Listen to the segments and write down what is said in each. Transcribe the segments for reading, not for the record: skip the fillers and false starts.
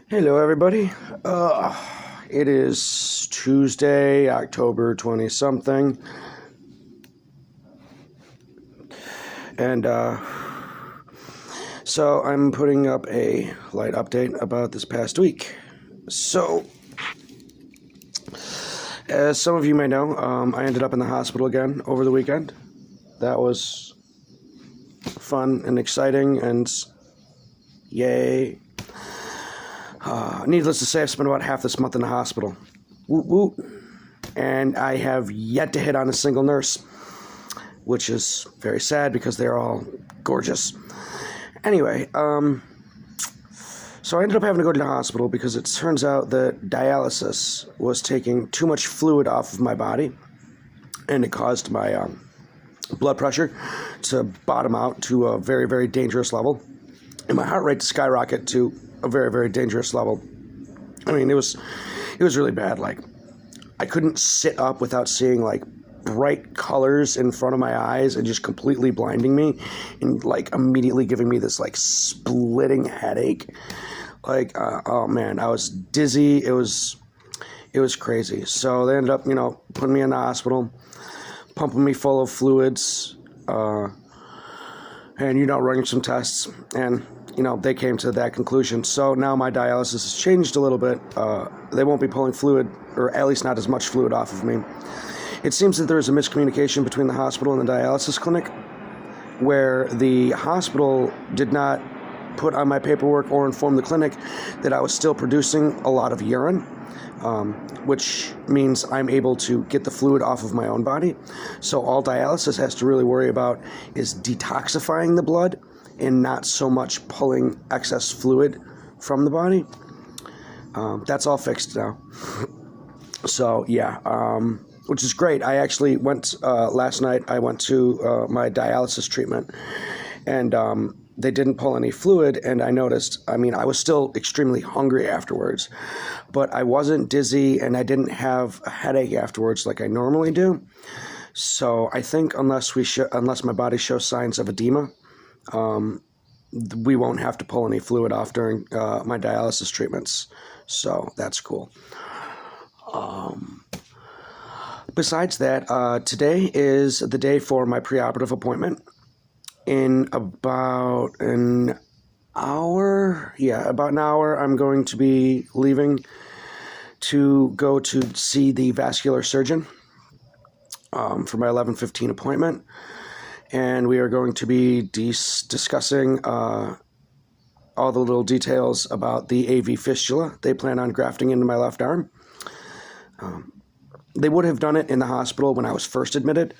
Hello, everybody. It is Tuesday, October 20-something. And so I'm putting up a light update about this past week. So, as some of you may know, I ended up in the hospital again over the weekend. That was fun and exciting, and yay. Needless to say, I've spent about half this month in the hospital. Woot woot. And I have yet to hit on a single nurse, which is very sad because they're all gorgeous. Anyway, so I ended up having to go to the hospital because it turns out that dialysis was taking too much fluid off of my body, and it caused my blood pressure to bottom out to a very, very dangerous level, and my heart rate to skyrocket to a very, very dangerous level. I mean, it was really bad. Like, I couldn't sit up without seeing like bright colors in front of my eyes and just completely blinding me and like immediately giving me this like splitting headache. Like, oh man, I was dizzy. It was crazy. So they ended up, putting me in the hospital, pumping me full of fluids, and running some tests, and they came to that conclusion. So now my dialysis has changed a little bit. They won't be pulling fluid, or at least not as much fluid off of me. It seems that there is a miscommunication between the hospital and the dialysis clinic, where the hospital did not put on my paperwork or inform the clinic that I was still producing a lot of urine, which means I'm able to get the fluid off of my own body. So all dialysis has to really worry about is detoxifying the blood and not so much pulling excess fluid from the body. That's all fixed now. So, yeah, which is great. I actually went last night. I went to my dialysis treatment, and they didn't pull any fluid, and I noticed, I was still extremely hungry afterwards, but I wasn't dizzy, and I didn't have a headache afterwards like I normally do. So I think unless my body shows signs of edema, we won't have to pull any fluid off during my dialysis treatments. So that's cool. Besides that, today is the day for my preoperative appointment. In about an hour, I'm going to be leaving to go to see the vascular surgeon for my 11:15 appointment. And we are going to be discussing all the little details about the AV fistula they plan on grafting into my left arm. They would have done it in the hospital when I was first admitted,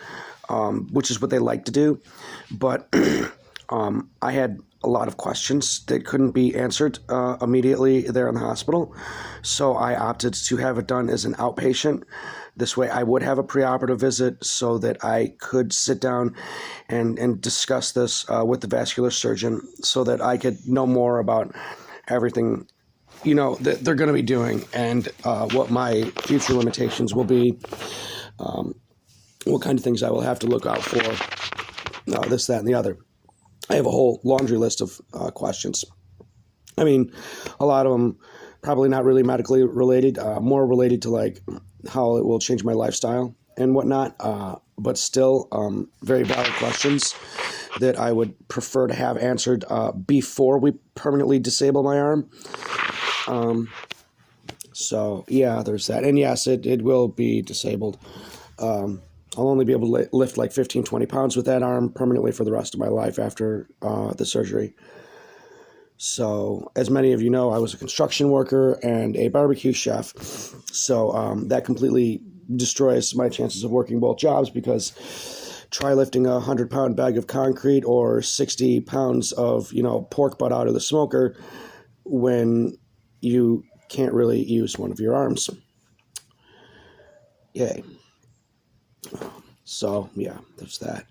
which is what they like to do. But I had a lot of questions that couldn't be answered immediately there in the hospital. So I opted to have it done as an outpatient. This way I would have a preoperative visit so that I could sit down and discuss this with the vascular surgeon so that I could know more about everything that they're going to be doing, and what my future limitations will be, what kind of things I will have to look out for, this, that, and the other. I have a whole laundry list of questions. A lot of them probably not really medically related, more related to like how it will change my lifestyle and whatnot, but still very valid questions that I would prefer to have answered before we permanently disable my arm. So yeah, there's that. And yes, it will be disabled. I'll only be able to lift like 15, 20 pounds with that arm permanently for the rest of my life after the surgery. So as many of you know, I was a construction worker and a barbecue chef. So that completely destroys my chances of working both jobs, because try lifting a 100-pound bag of concrete or 60 pounds of, pork butt out of the smoker when you can't really use one of your arms. Yay. So, yeah, there's that.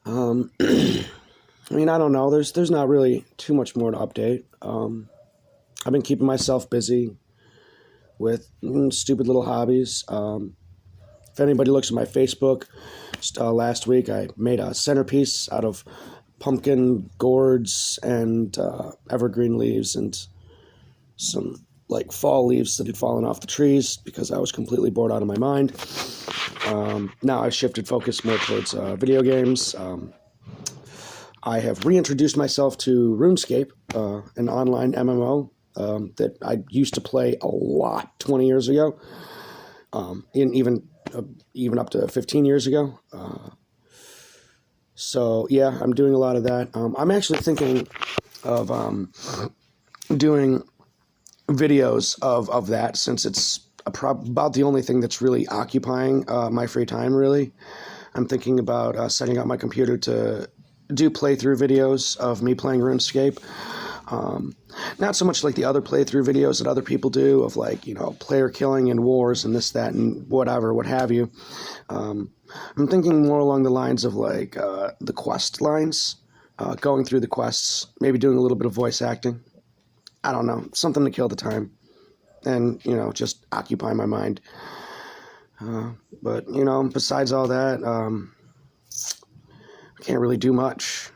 I don't know. There's not really too much more to update. I've been keeping myself busy with stupid little hobbies. If anybody looks at my Facebook, last week I made a centerpiece out of pumpkin gourds and evergreen leaves, and some like fall leaves that had fallen off the trees because I was completely bored out of my mind. Now I've shifted focus more towards video games. I have reintroduced myself to RuneScape, an online MMO that I used to play a lot 20 years ago, even up to 15 years ago. So yeah, I'm doing a lot of that. I'm actually thinking of doing videos of that, since it's about the only thing that's really occupying my free time, really. I'm thinking about setting up my computer to do playthrough videos of me playing RuneScape. Not so much like the other playthrough videos that other people do of, like, player killing and wars and this, that, and whatever, what have you. I'm thinking more along the lines of like the quest lines, going through the quests, maybe doing a little bit of voice acting. I don't know, something to kill the time and, just occupy my mind. But, besides all that, I can't really do much.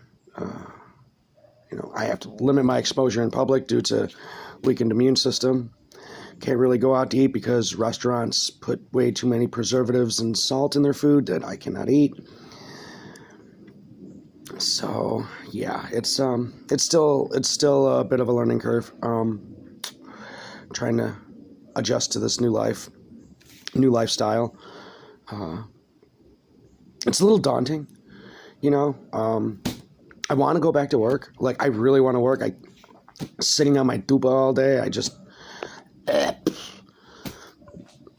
I have to limit my exposure in public due to weakened immune system. Can't really go out to eat because restaurants put way too many preservatives and salt in their food that I cannot eat. So yeah, it's still a bit of a learning curve. Trying to adjust to this new lifestyle. It's a little daunting, I want to go back to work. Like, I really want to work. Sitting on my dupa all day,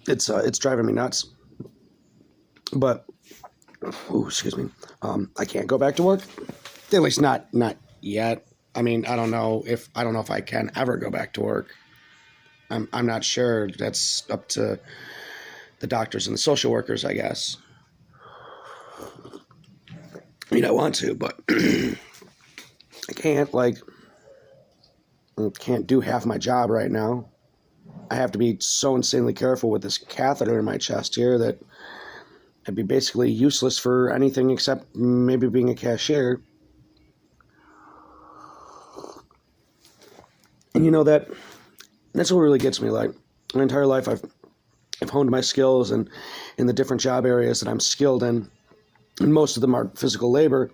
it's driving me nuts. But, excuse me. I can't go back to work. At least not yet. I mean, I don't know if I can ever go back to work. I'm not sure. That's up to the doctors and the social workers, I guess. I mean, I want to, but I can't. I can't do half my job right now. I have to be so insanely careful with this catheter in my chest here that I'd be basically useless for anything except maybe being a cashier. And that's what really gets me. Like, my entire life, I've honed my skills, and in the different job areas that I'm skilled in, and most of them are physical labor,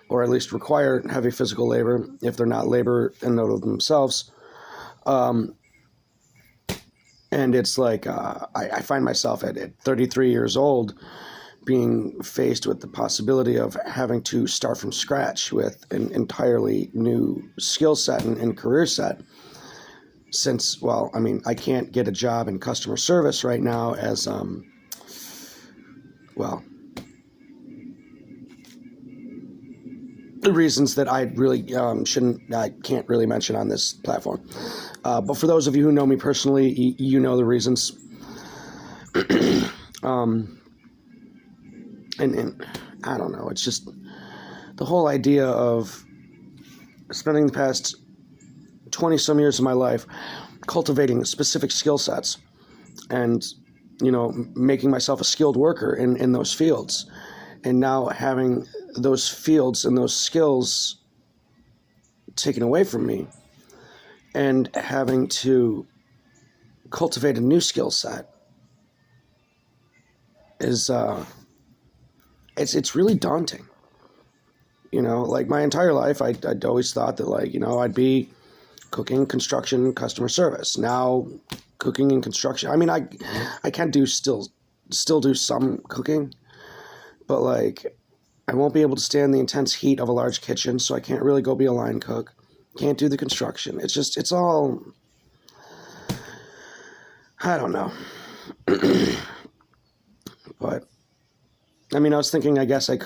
or at least require heavy physical labor if they're not labor in and of themselves. And it's like I find myself at 33 years old being faced with the possibility of having to start from scratch with an entirely new skill set and career set. Since, well, I mean, I can't get a job in customer service right now as, the reasons that I really I can't really mention on this platform. But for those of you who know me personally, you know the reasons. And I don't know, it's just the whole idea of spending the past 20-some years of my life cultivating specific skill sets and, making myself a skilled worker in those fields. And now having those fields and those skills taken away from me and having to cultivate a new skill set is, it's really daunting. Like, my entire life, I'd always thought that, I'd be cooking, construction, customer service. Now, cooking and construction. I mean, I can still do some cooking, but I won't be able to stand the intense heat of a large kitchen, so I can't really go be a line cook. Can't do the construction. It's all, I don't know. But, I mean, I was thinking, I guess I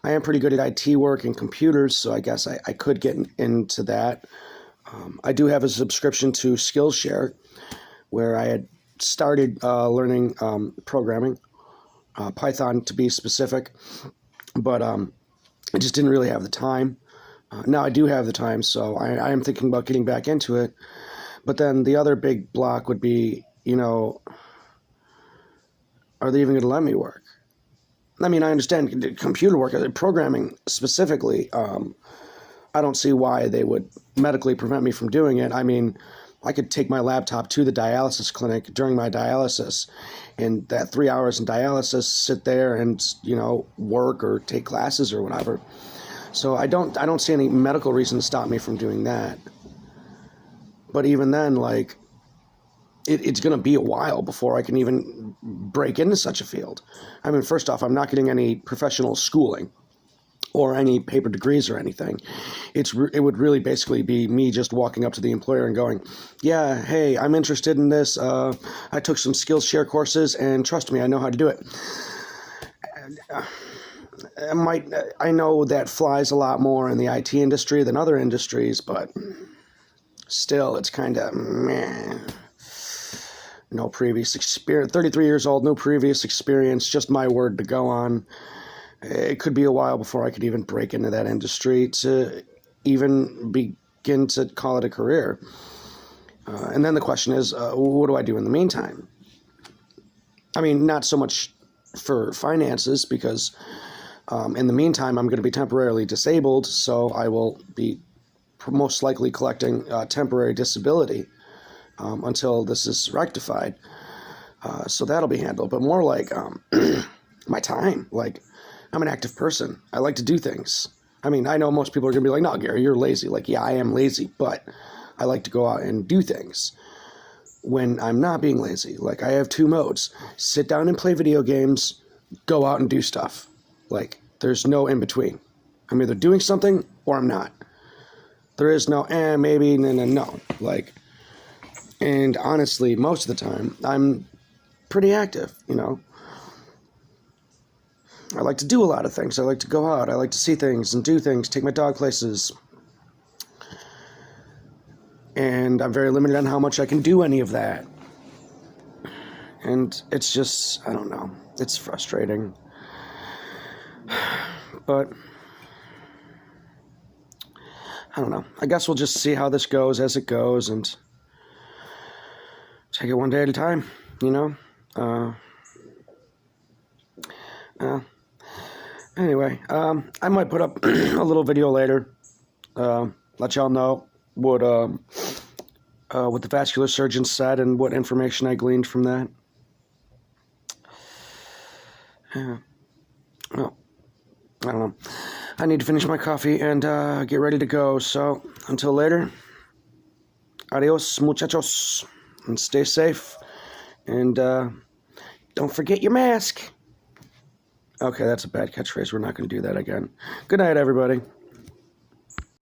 am pretty good at IT work and computers, so I guess I could get into that. I do have a subscription to Skillshare, where I had started learning programming, Python to be specific, but I just didn't really have the time. Now I do have the time, so I am thinking about getting back into it. But then the other big block would be, are they even going to let me work? I mean, I understand computer work, programming specifically. I don't see why they would medically prevent me from doing it. I mean, I could take my laptop to the dialysis clinic during my dialysis, and that 3 hours in dialysis, sit there and, work or take classes or whatever. So I don't see any medical reason to stop me from doing that. But even then, like, it's going to be a while before I can even break into such a field. I mean, first off, I'm not getting any professional schooling or any paper degrees or anything. It would really basically be me just walking up to the employer and going, yeah, hey, I'm interested in this. I took some Skillshare courses, and trust me, I know how to do it. I know that flies a lot more in the IT industry than other industries, but still, it's kind of meh. No previous experience. 33 years old, no previous experience, just my word to go on. It could be a while before I could even break into that industry to even begin to call it a career. And then the question is, what do I do in the meantime? I mean, not so much for finances, because in the meantime, I'm going to be temporarily disabled, so I will be most likely collecting temporary disability until this is rectified. So that'll be handled. But more like my time. Like, I'm an active person. I like to do things. I mean, I know most people are going to be like, no, Gary, you're lazy. Like, yeah, I am lazy, but I like to go out and do things when I'm not being lazy. Like, I have two modes: sit down and play video games, go out and do stuff. Like, there's no in between. I'm either doing something or I'm not. There is no, maybe, no. Like, and honestly, most of the time, I'm pretty active, I like to do a lot of things. I like to go out. I like to see things and do things, take my dog places. And I'm very limited on how much I can do any of that. And it's just, I don't know. It's frustrating. But I don't know. I guess we'll just see how this goes as it goes and take it one day at a time, Anyway, I might put up a little video later, let y'all know what the vascular surgeon said and what information I gleaned from that. Well, I don't know. I need to finish my coffee and get ready to go. So until later, adios, muchachos, and stay safe. And don't forget your mask. Okay, that's a bad catchphrase. We're not going to do that again. Good night, everybody.